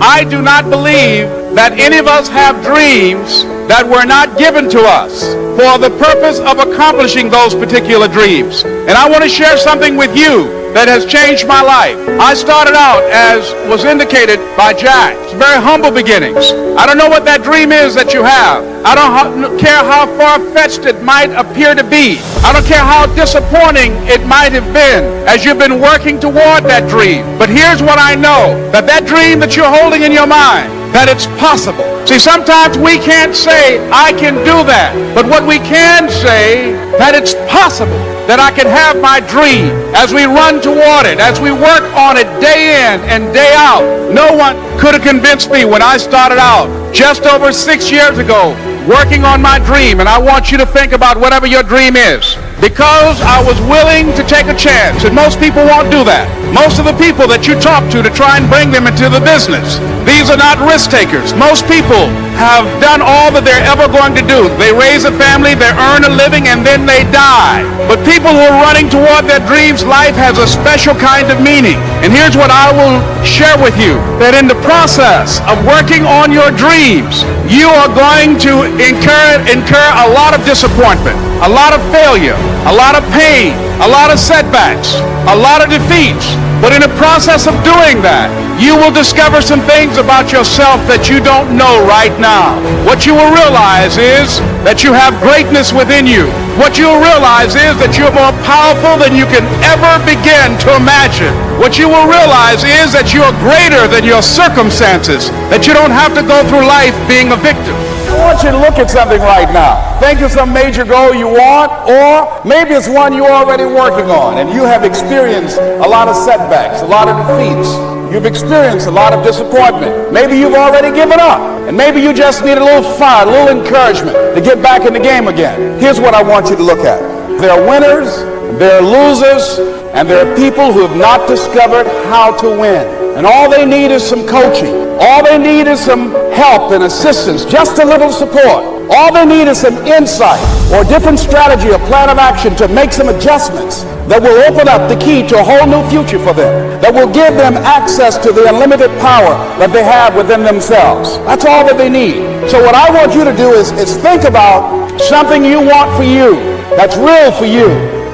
I do not believe that any of us have dreams that were not given to us for the purpose of accomplishing those particular dreams. And I want to share something with you that has changed my life. I started out, as was indicated by Jack, very humble beginnings. I don't know what that dream is that you have. I don't care how far-fetched it might appear to be. I don't care how disappointing it might have been as you've been working toward that dream. But here's what I know, that dream that you're holding in your mind, that it's possible. See, sometimes we can't say, I can do that. But what we can say, that it's possible that I can have my dream as we run toward it, as we work on it day in and day out. No one could have convinced me when I started out just over 6 years ago working on my dream. And I want you to think about whatever your dream is, because I was willing to take a chance. And most people won't do that. Most of the people that you talk to try and bring them into the business, these are not risk takers. Most people have done all that they're ever going to do. They raise a family, they earn a living, and then they die. But people who are running toward their dreams, life has a special kind of meaning. And here's what I will share with you, that in the process of working on your dreams, you are going to incur a lot of disappointment, a lot of failure, a lot of pain, a lot of setbacks, a lot of defeats. But in the process of doing that, you will discover some things about yourself that you don't know right now. What you will realize is that you have greatness within you. What you will realize is that you're more powerful than you can ever begin to imagine. What you will realize is that you're greater than your circumstances, that you don't have to go through life being a victim. I want you to look at something right now. Think of some major goal you want, or maybe it's one you're already working on and you have experienced a lot of setbacks, a lot of defeats. You've experienced a lot of disappointment. Maybe you've already given up, and maybe you just need a little fire, a little encouragement to get back in the game again. Here's what I want you to look at. There are winners, there are losers, and there are people who have not discovered how to win. And all they need is some coaching. All they need is some help and assistance, just a little support. All they need is some insight or a different strategy or plan of action to make some adjustments that will open up the key to a whole new future for them, that will give them access to the unlimited power that they have within themselves. That's all that they need. So what I want you to do is think about something you want for you, that's real for you,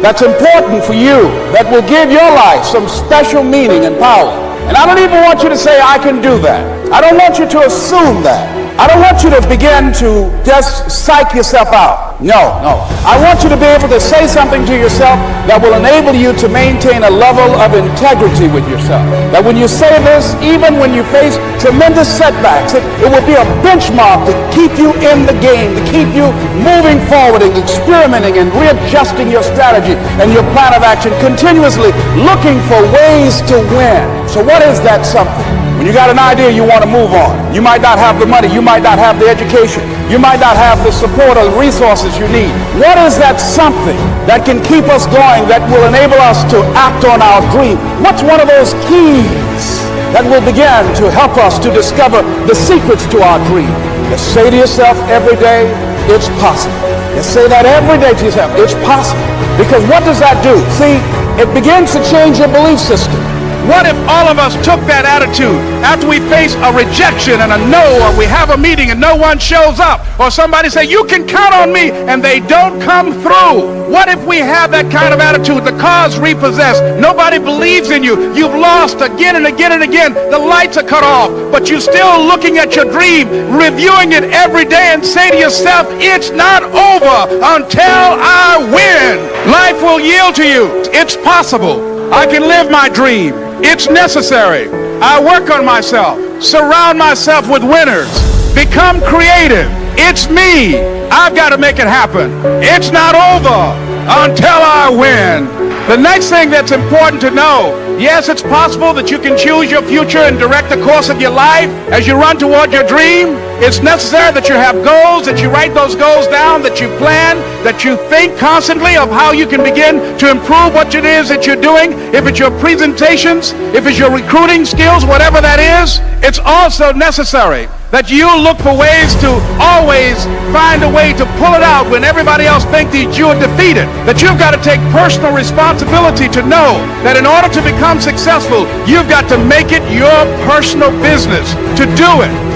that's important for you, that will give your life some special meaning and power. And I don't even want you to say, I can do that. I don't want you to assume that. I don't want you to begin to just psych yourself out. No. I want you to be able to say something to yourself that will enable you to maintain a level of integrity with yourself. That when you say this, even when you face tremendous setbacks, it will be a benchmark to keep you in the game, to keep you moving forward and experimenting and readjusting your strategy and your plan of action, continuously looking for ways to win. So what is that something? When you got an idea you want to move on, you might not have the money, you might not have the education, you might not have the support or the resources you need. What is that something that can keep us going, that will enable us to act on our dream? What's one of those keys that will begin to help us to discover the secrets to our dream? Just say to yourself every day, it's possible. Just say that every day to yourself, it's possible. Because what does that do? See, it begins to change your belief system. What if all of us took that attitude after we face a rejection and a no, or we have a meeting and no one shows up, or somebody say, you can count on me, and they don't come through? What if we have that kind of attitude? The car's repossessed. Nobody believes in you. You've lost again and again and again. The lights are cut off, but you're still looking at your dream, reviewing it every day, and say to yourself, it's not over until I win. Life will yield to you. It's possible. I can live my dream. It's necessary. I work on myself. Surround myself with winners. Become creative. It's me. I've got to make it happen. It's not over until I win. The next thing that's important to know, yes, it's possible that you can choose your future and direct the course of your life as you run toward your dream. It's necessary that you have goals, that you write those goals down, that you plan, that you think constantly of how you can begin to improve what it is that you're doing. If it's your presentations, if it's your recruiting skills, whatever that is, it's also necessary that you look for ways to always find a way to pull it out when everybody else thinks that you're defeated. That you've got to take personal responsibility to know that in order to become successful, you've got to make it your personal business to do it.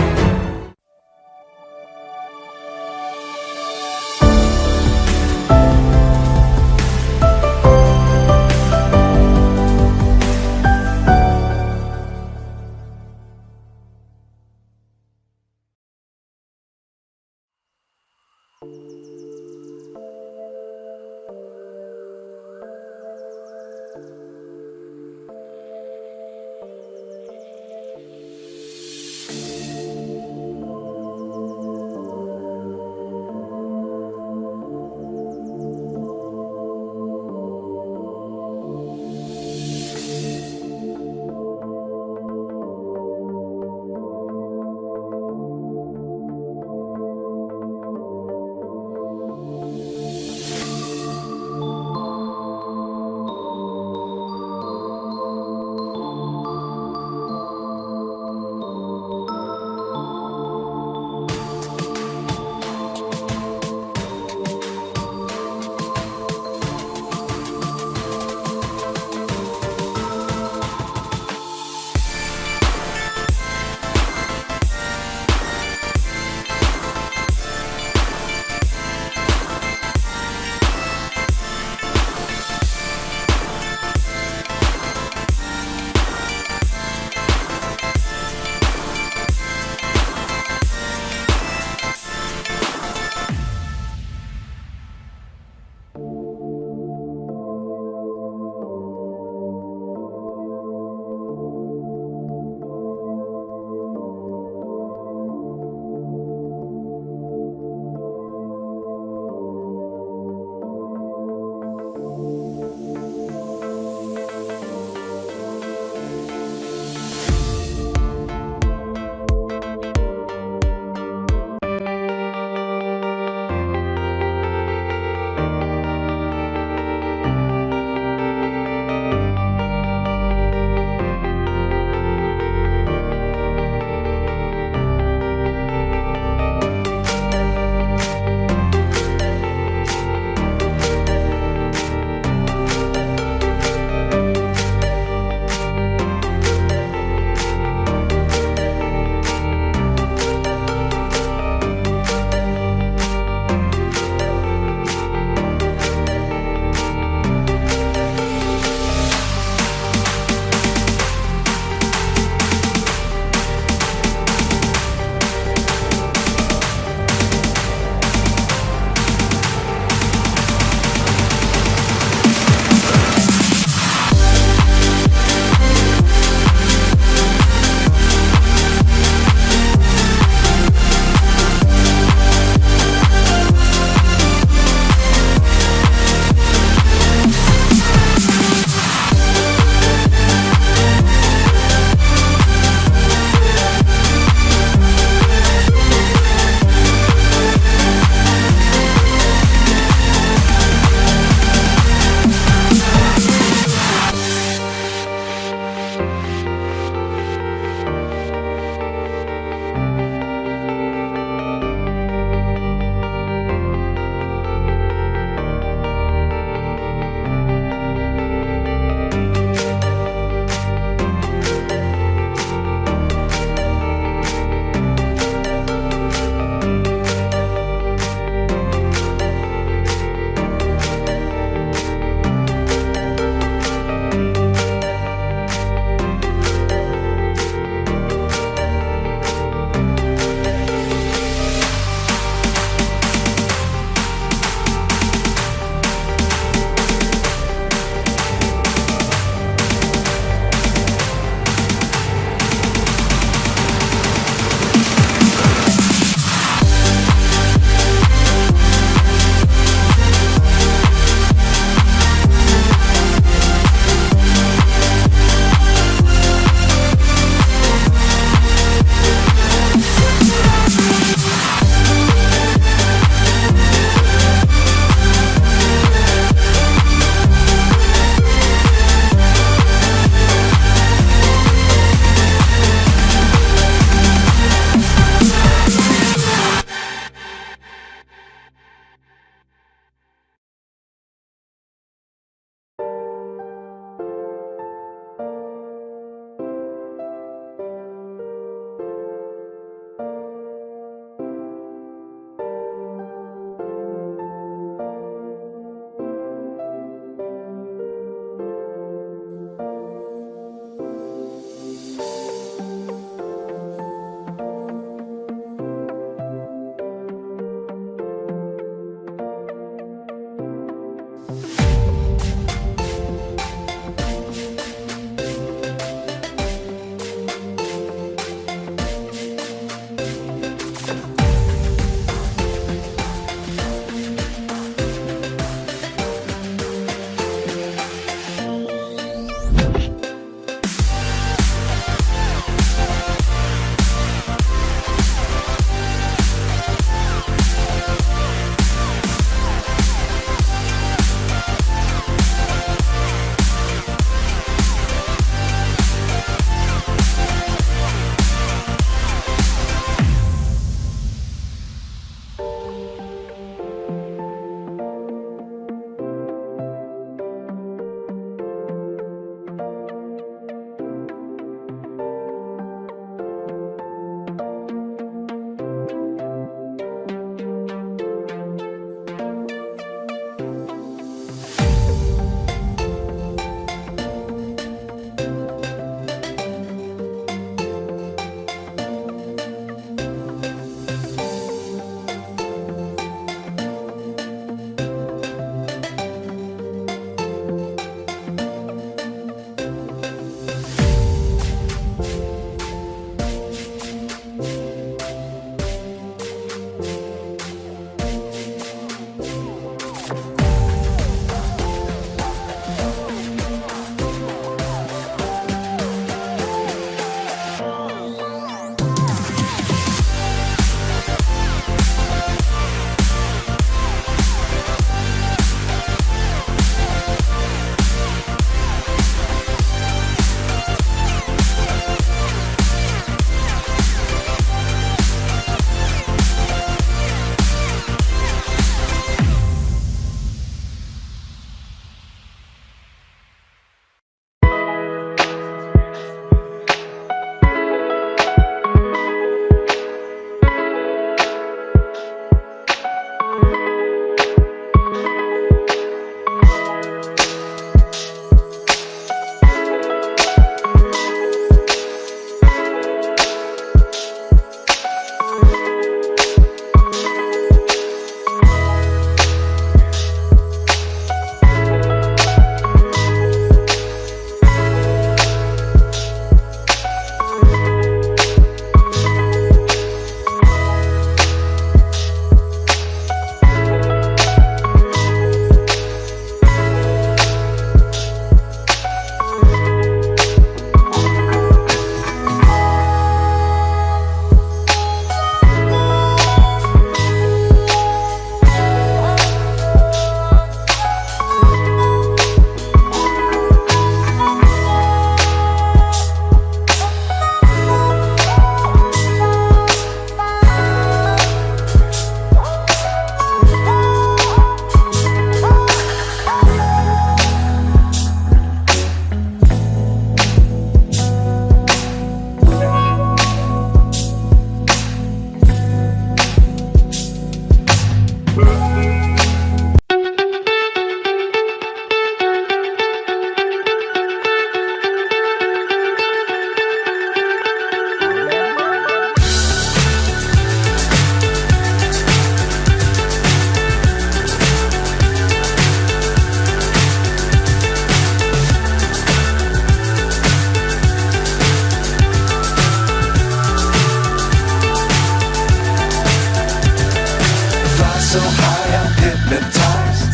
so high I'm hypnotized.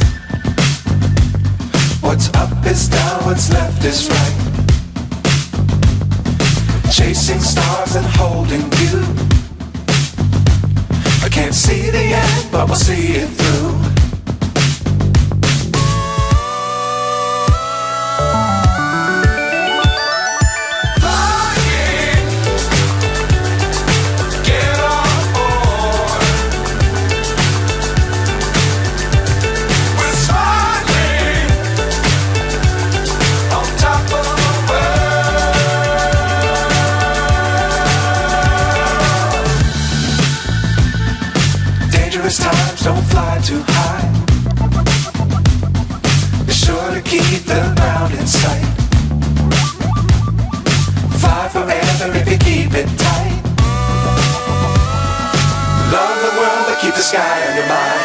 What's up is down, what's left is right. Chasing stars and holding you. I can't see the end, but we'll see it through. Times don't fly too high. Be sure to keep the ground in sight. Fly forever if you keep it tight. Love the world but keep the sky on your mind.